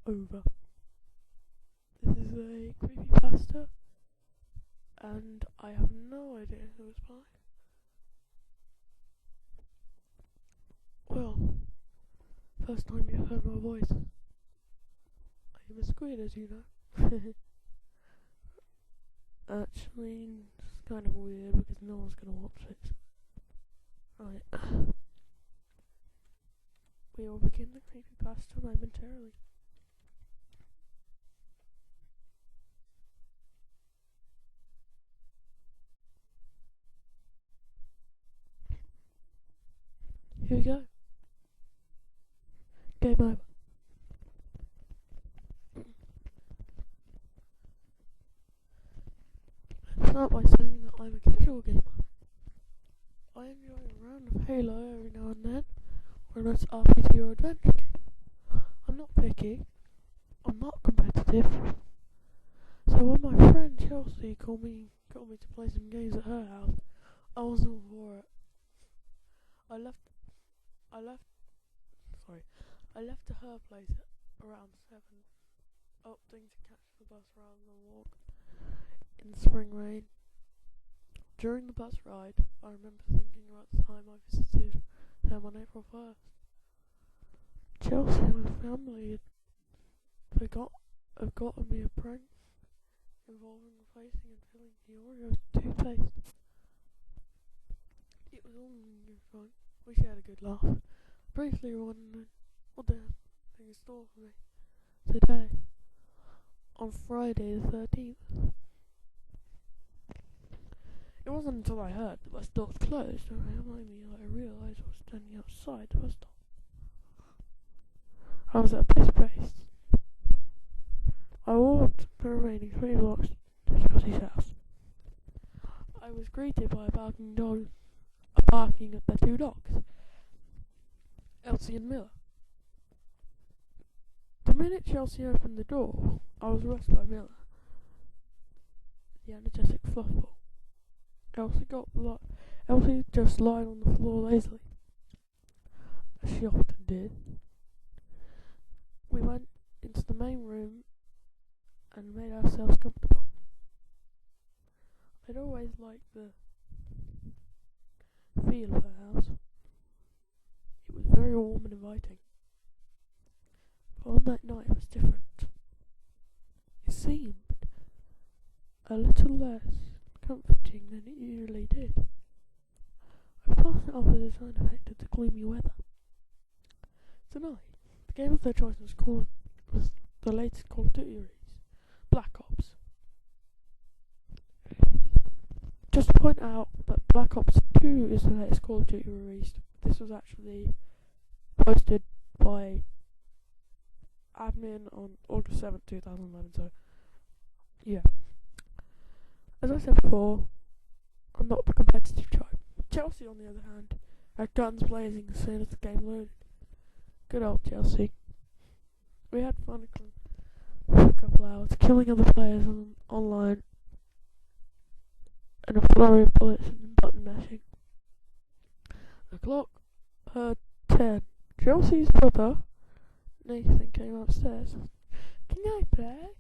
over. This is a creepypasta, and I have no idea who it's by. Well, first time you heard my voice. I am a squid, as you know. Actually, it's kind of weird because no one's gonna watch it. Right. We will begin the creepypasta momentarily. Here we go. Game over. Let's start by saying that I'm a casual gamer. I enjoy a round of Halo every now and then, when it's RPG or adventure game. I'm not picky. I'm not competitive. So when my friend Chelsea called me to play some games at her house, I was all for it. I left to her place at around 7, opting to catch the bus rather than walk in the spring rain. During the bus ride, I remember thinking about the time I visited them on April 1st. Chelsea and her family had gotten me a prank involving replacing and filling the Oreos with toothpaste. It was all good fun. We shared a good laugh. Briefly wondering what they had in store for me today, on Friday the 13th. It wasn't until I heard the bus doors closed and I realised I was standing outside the bus stop. I was at Pace. I walked the remaining 3 blocks to Chelsea's house. I was greeted by a barking at the 2 dogs, Elsie and Miller. The minute Chelsea opened the door, I was rushed by Miller, the energetic fluffball. Elsie just lied on the floor lazily, as she often did. We went into the main room and made ourselves comfortable. I'd always liked the feel of her house. It was very warm and inviting. But on that night it was different. It seemed a little less comforting than it usually did. I passed it off as a side effect of the gloomy weather. Tonight, the game of their choice was the latest Call of Duty release, Black Ops. Just to point out that Black Ops 2 is the latest Call of Duty released. This was actually posted by admin on August 7th, 2011, so yeah. As I said before, I'm not the competitive type. Chelsea, on the other hand, had guns blazing as soon as the game loaded. Good old Chelsea. We had fun for a couple hours, killing other players online, and a flurry of bullets and button mashing. The clock heard 10. Chelsea's brother, Nathan, came upstairs. "Can I play?"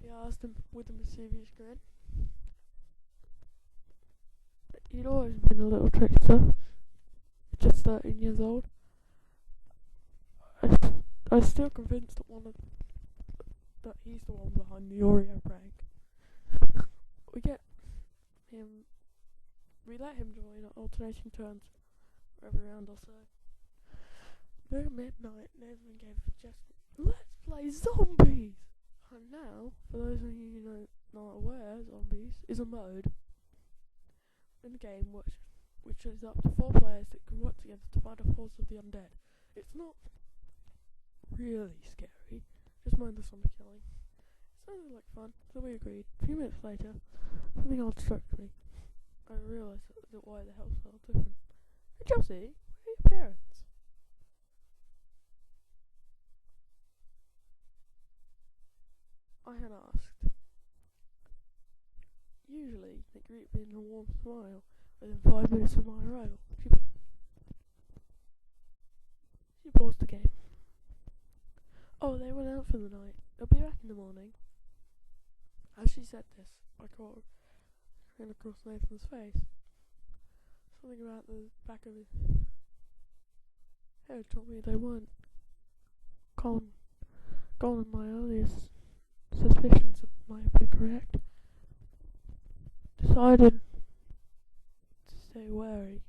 he asked him with a mischievous grin. He'd always been a little trickster, just 13 years old. I was still convinced that he's the one behind the Oreo prank. We let him join at alternating turns for every round or so. Near midnight, Nathan gave a suggestion: "Let's play zombies!" And now, for those of you not aware, zombies is a mode in the game which is up to 4 players that can work together to fight off hordes of the undead. It's not really scary, just mind the zombie killing. It sounded like fun, so we agreed. A few minutes later, something odd struck me. I realised that why the house felt different. "Hey Chelsea, where are your parents?" I had asked. Usually, they greet me in a warm smile within 5 minutes of my arrival. She paused the game. "Oh, they went out out for the night. They'll be back in the morning. As she said this, I caught her and across Nathan's face. Something about the back of his head told me they weren't gone and my earliest suspicions might have been correct. Decided to stay wary.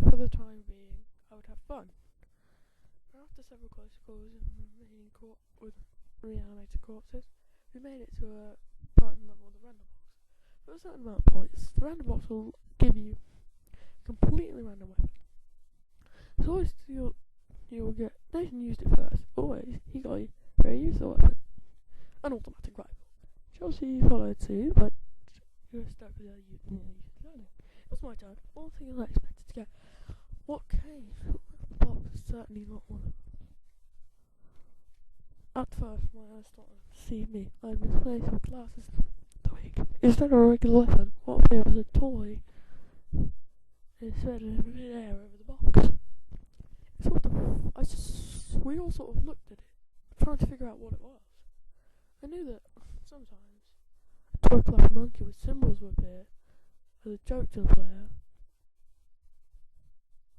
For the time being, I would have fun. After several close calls and remaining caught with reanimated corpses, we made it to a certain level of the random box. For a certain amount of points, the random box will give you a completely random weapon. So always you'll get, Nathan used it first, always, he got a very useful weapon. An automatic rifle. Chelsea followed suit, but you were stuck with her It was my turn. One thing I expected to get. What came? The box was certainly not one of them. At first, my eyes started to deceive me. I had misplaced my glasses. Instead of a regular weapon, what if there was a toy? It said in mid-air over the box. We all sort of looked at it, trying to figure out what it was. I knew that sometimes a toy clever monkey with symbols would appear as a joke to the player.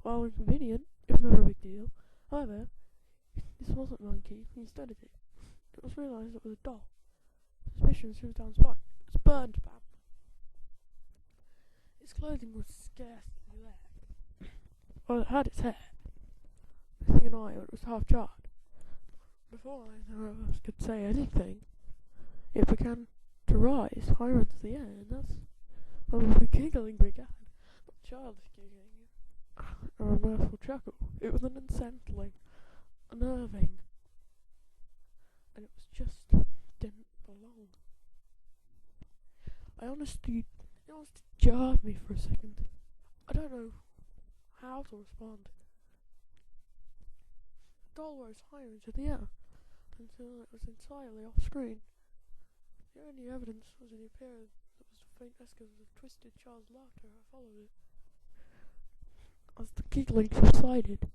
While inconvenient, it was never a big deal. However, this wasn't a monkey, he studied it. It was realised it was a doll. Suspicion threw down spine. It was burned bad. Its clothing was scarcely there. Well, it had its hair. Missing an eye, it was half charred. Before either of us could say anything, it began to rise higher into the air, and that's when the giggling began. Not childish giggling, or a mirthful chuckle. It was an unsettling, unnerving, and it was just didn't belong. It honestly jarred me for a second. I don't know how to respond. The doll rose higher into the air until it was entirely off screen. The only evidence was in the appearance that was faint echoes of twisted child's laughter. I followed it. As the giggling subsided,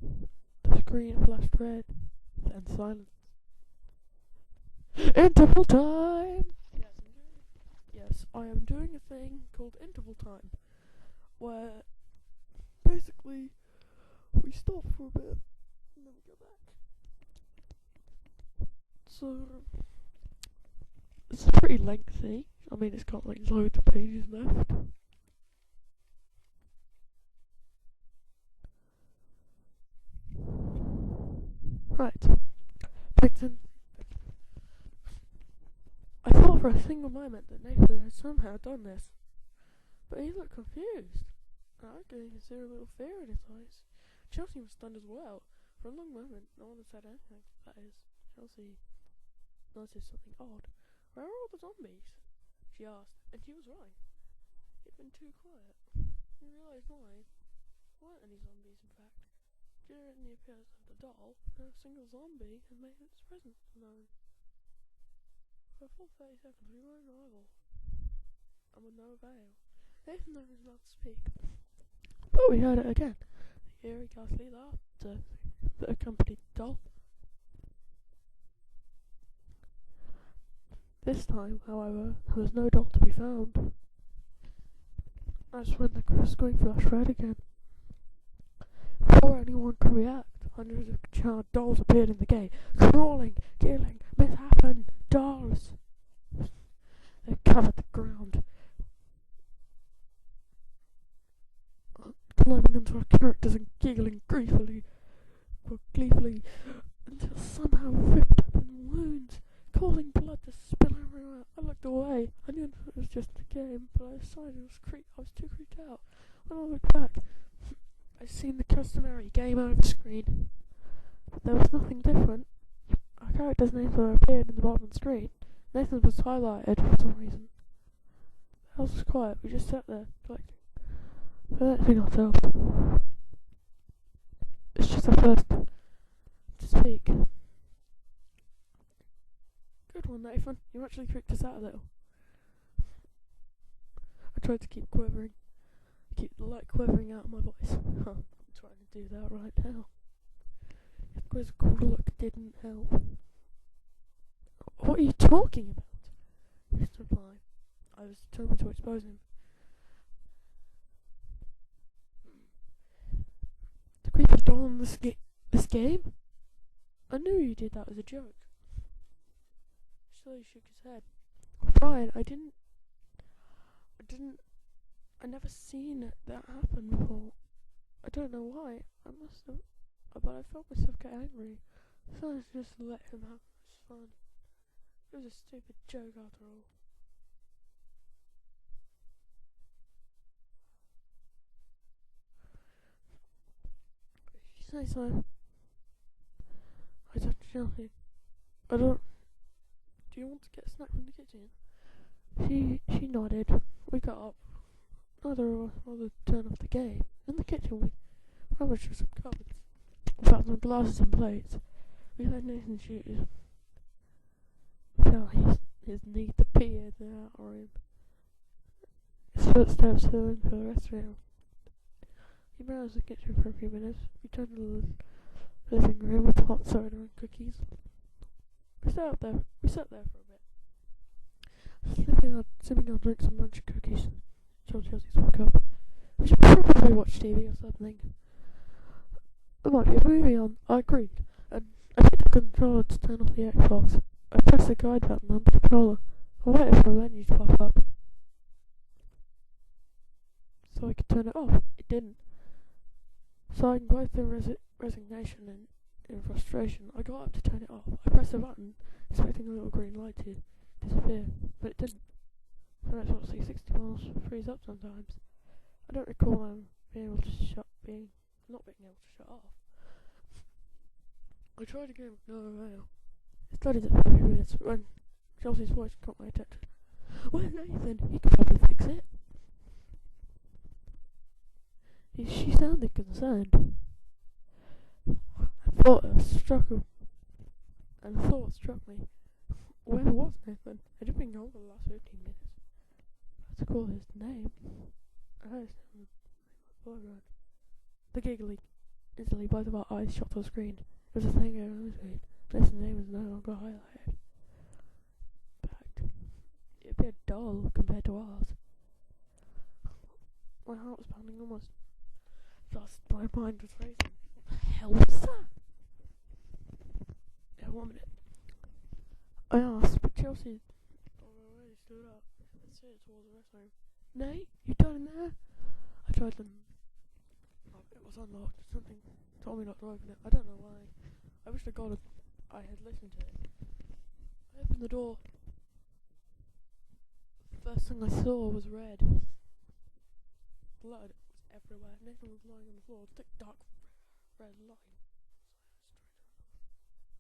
the screen flashed red, then silence. Interval time! Yes, I am doing a thing called interval time, where basically we stop for a bit and then we go back. So it's pretty lengthy. I mean, it's got like loads of pages left. Right. Nathan. I thought for a single moment that Nathan had somehow done this, but he looked confused. I could even see a little fear in his eyes. Chelsea was stunned as well. For a long moment, no one had said anything. That is, Chelsea noticed something odd. Where are all the zombies? She asked, and she was right. It had been too quiet. He realised why. There weren't any zombies, in fact. During the appearance of the doll, not a single zombie had made its presence known. For a full 30 seconds, we were in rival, and with no avail. Nathan opened his mouth to speak, but we heard it again. The eerie, ghastly laughter that accompanied the doll. This time, however, there was no doll to be found. That's when the screen flashed red again. Before anyone could react, hundreds of charred dolls appeared in the gate, crawling, giggling, mishappened dolls. They covered the ground, climbing onto our characters and giggling gleefully, until somehow ripped open wounds, causing blood to spill everywhere. I looked away. I knew it was just a game, but I decided I was too creeped out. When I looked back, I'd seen the customary game over screen. There was nothing different. Our character's names were appeared in the bottom of the screen. Nathan's was highlighted for some reason. The house was quiet. We just sat there, collecting. Relaxing ourselves. It's just our first to speak. Good one, Nathan. You actually freaked us out a little. I tried to keep quivering. Keep the light quivering out of my voice. I'm trying to do that right now. The quizzical look didn't help. What are you talking about? He didn't reply. I was determined to expose him. The creepy doll in this game? I knew you did that as a joke. Slowly shook his head. Brian, I never seen that happen before. I don't know why. I must have, but I felt myself get angry. So I just let him have his fun. It was a stupid joke after all. If you say so. I touched Chelsea. I don't. Do you want to get a snack from the kitchen? She nodded. We got up. Neither of us wanted to turn off the game. In the kitchen, we rummaged some cupboards. We found some glasses and plates. We heard Nathan's shoes. Now his need to pee in the outer room. His footsteps fell into the restroom. He browsed the kitchen for a few minutes. We turned to the living room with hot soda and cookies. We sat there for a bit. Sipping on drinks and bunch of cookies. Chelsea's woke up. We should probably watch TV or something. There might be a movie on. I agreed. And I took the controller to turn off the Xbox. I pressed the guide button on the controller. I waited for a menu to pop up so I could turn it off. It didn't. Sighing both in resignation and in frustration, I got up to turn it off. I pressed the button, expecting a little green light to disappear, but it didn't. For Xbox 360 miles freeze up sometimes. I don't recall not being able to shut off. I tried again with no avail. I studied it for a few minutes when Chelsea's voice caught my attention. Where's Nathan? He could probably fix it. She sounded concerned. A thought struck me. Where was Nathan? Had he been gone for the last 15 minutes? I had to call his name. I heard his name on the The giggly. Instantly, both of our eyes shot to the screen. It was a thing on the screen. Nathan's name was no longer highlighted. In fact, it appeared dull compared to ours. My heart was pounding almost. Just my mind was racing. What the hell was that? Yeah, 1 minute. I asked, but Chelsea already stood up and stared towards the restroom. Nate, you done in there? I tried them. It was unlocked. Something told me not to open it. I don't know why. I wish to God I had listened to it. I opened the door. The first thing I saw was red. Blood was everywhere. Nathan was lying on the floor, thick dark red line.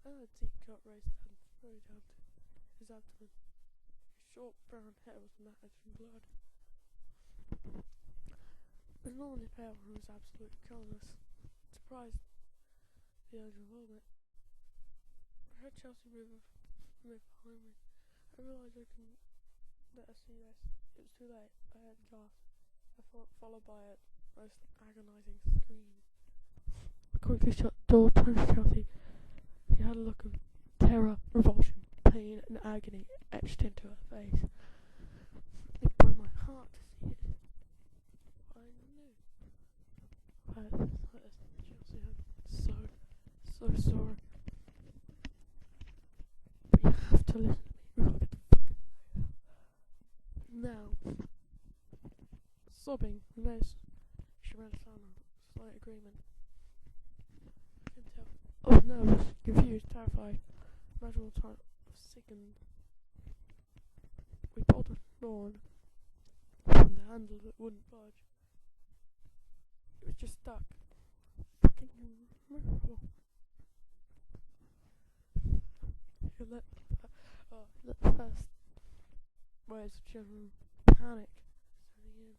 I had teacup raised down very down to his abdomen. His short brown hair was matted in blood. His normally pale and was absolutely colourless. Surprised the urge of vomit. I heard Chelsea move behind me. I realised I couldn't let her see this. It was too late. I had a gasp. Followed by a most agonising scream. I quickly shut the door, turned to Chelsea. She had a look of terror, revulsion, pain and agony etched into her face. It broke my heart to see it. I knew. Chelsea, I'm so sorry. But you have to listen to me. We've got to get the fuck out of here. Now. Sobbing, Nez. She ran down in slight agreement. I couldn't tell. I was nervous, confused, terrified. Gradual time sickened. We pulled the door and the handle that wouldn't budge. It was just stuck. Fucking miracle. You let the first words of general panic setting in.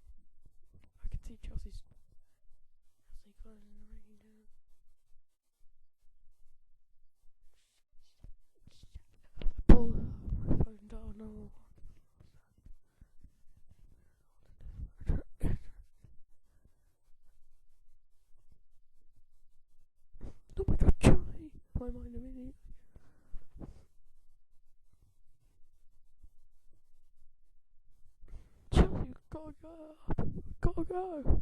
I could see Chelsea closing and ringing down. I pulled my phone down. No. Oh my God, Charlie! My mind immediately. Gotta go.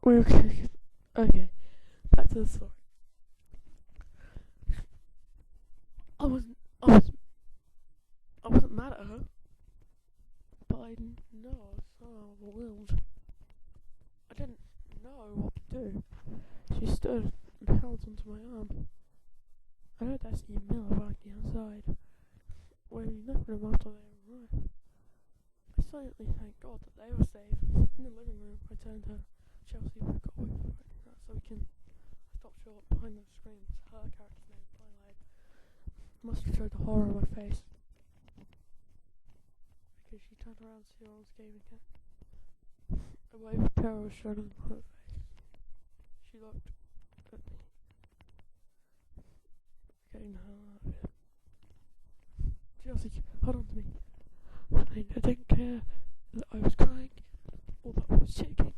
Okay. Okay. Back to the story. I wasn't. I was. I wasn't mad at her, but I didn't know I was so overwhelmed. I didn't know what to do. She stood and held onto my arm. I heard Ashley and Miller walking outside, waiting for them after they arrived. I silently thanked God that they were safe. In the living room, I turned to Chelsea. We've got away from right now, so we can. I stopped short behind those screams. Her character's name, Twilight, must have showed the horror on my face. Because she turned around to see what I was gaming at. A wave of terror was shown on her face. She looked at me. Getting the hell out of here. Chelsea, hold on to me. I didn't care that I was crying or that I was shaking.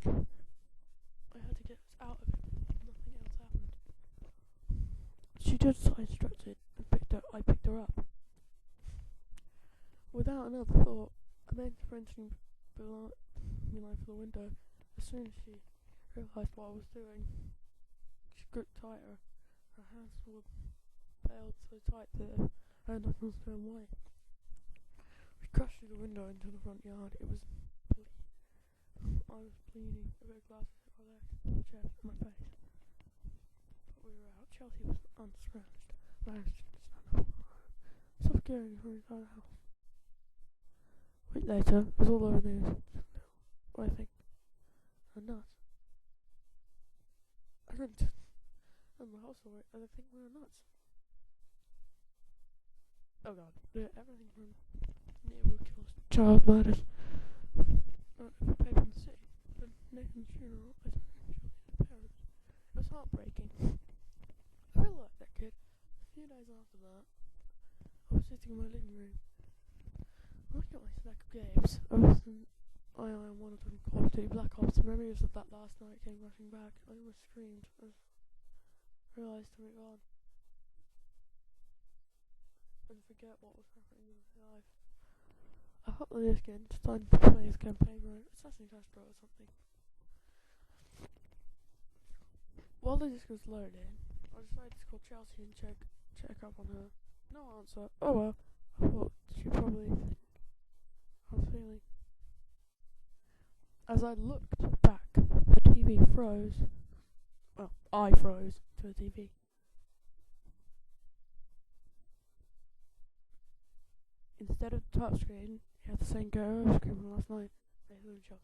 I had to get us out of it. Nothing else happened. She just side-stretched it and I picked her up. Without another thought, I made the Frenching below me line for the window. As soon as she realised what I was doing, she gripped tighter. Her hands were held so tight that her knuckles turned white. We crashed through the window into the front yard. I was bleeding. A bit of glass hit my leg, my chest, and my face. But we were out. Chelsea was unscratched. Managed to stand up. Suffocating from inside the house. A week later, it was all over the news. I think I'm nuts. I think and the whole story, I think we were nuts. Oh god, yeah, everything from neighborhood kills, child murders, paper in the city, and Nathan's funeral, I took his parents. It was heartbreaking. I really liked that kid. A few days after that, I was sitting in my living room, looking at my stack of games. I wanted to Call of Duty Black Ops. Memories of that last night came rushing back. I almost screamed as I realised to move on and forget what was happening in my life. I hopped on this again, decided to play his campaign mode, Assassin's Creed or something. While the disc was loading, I decided to call Chelsea and check up on her. No answer. Oh well. I thought she'd probably think I was feeling. As I looked back, the TV froze. Well, I froze to the TV. Instead of the touchscreen, it had the same go screen from last night. Nathan and Chelsea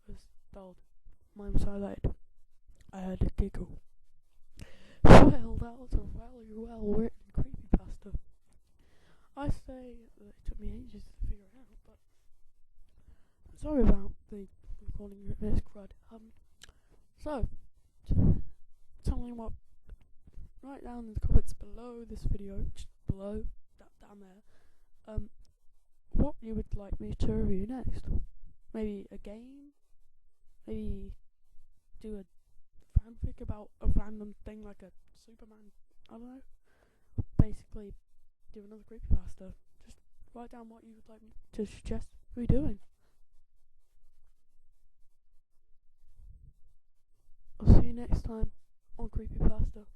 was dulled. Mine was highlighted. I heard a giggle. Well, that was a well-written creepypasta. I say that it took me ages to figure it out, but sorry about the recording this crud. So, tell me what, write down in the comments below this video, just below, down there, what you would like me to review next. Maybe a game, maybe do a fanfic about a random thing like a Superman, I don't know. Basically, do another creepypasta. Just write down what you would like me to suggest we doing. I'll see you next time on Creepypasta.